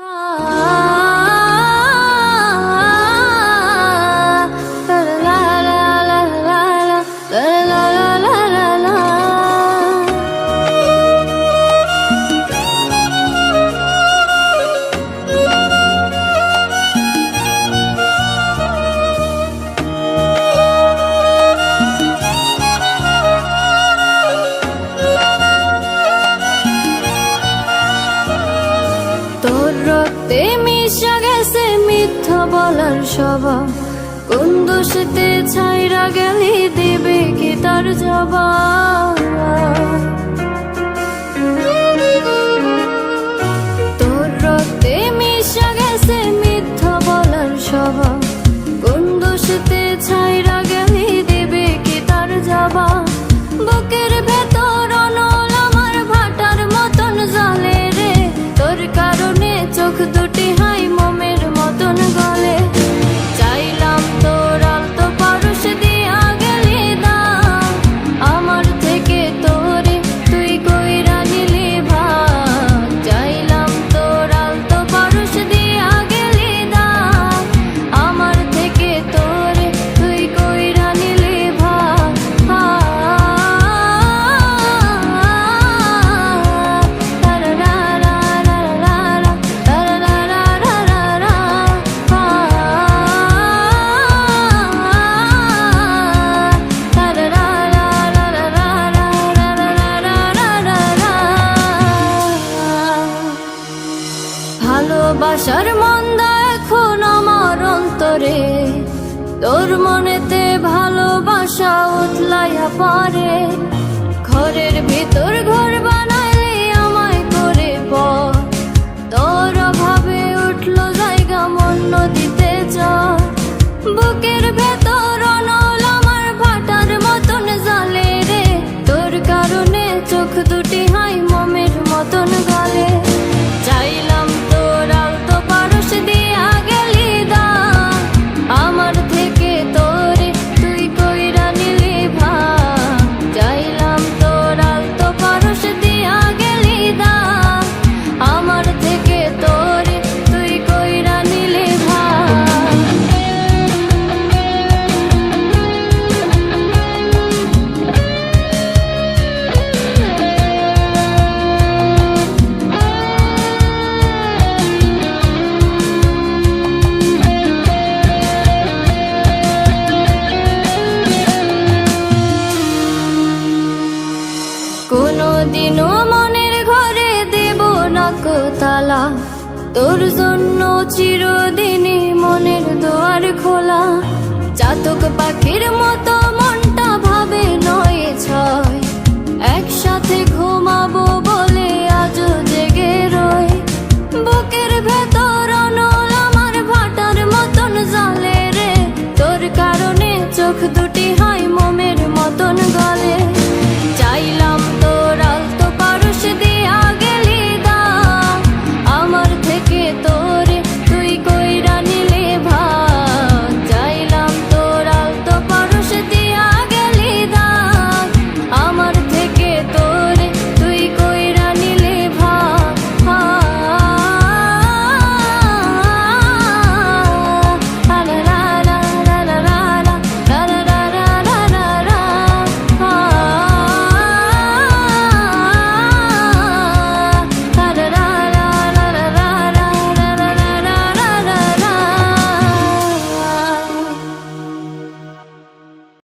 তোর রক্তে মিশা গেছে মিথ্যা বলার স্বভাব, কোন দোষেতে ছাইরা গেলি দিবে কি তার জবাব। তোর রক্তে মিশা গেছে মিথ্যা বলার স্বভাব, কোন দোষেতে ছাইরা গেলি দিবে কি তার জবাব। বুকের ভেতর অনল আমার ভাটার মতন জ্বলে রে, তোর কারণে চোখ দুটি হাই মোমের মতন গলে। চাইলাম তোর আলতো পারস দিয়া গেলি দাম, আমার থেকে তোরে তুই কইরা নিলি ভাগ। চাইলাম তোর আলতো পারস দিয়া গেলি দাম, আমার থেকে তোরে তুই কইরা নিলি ভাগ। ভালোবাসার মন্দা এখন আমার অন্তরে, তোর মনেতে ভালোবাসা উতলাইয়া পারে। ঘরের ভিতর ঘর বানাইলে আমায় করে পর, তোর অভাবে উঠলো জায়গা মন নদীতে চর। বুকের ভেতর অনল আমার ভাটার মতন জ্বলে রে, তোর কারণে চোখ দুটি হাই মোমের মতন গলে। চাইলাম তোর আলতো পারস দিয়া গেলি দাম, আমার থেকে তোরে তুই কইরা নিলি ভাগ। চাইলাম তোর আলতো পারস দিয়া গেলি দাম, আমার থেকে তোরে তুই কইরা নিলি ভাগ। কোনদিনও মনের ঘরে দেব না কো তালা, তোর জন্য চিরদিনই মনের দুয়ার খোলা। চাতক পাখির মতো মনটা ভাবে নয় ছয়,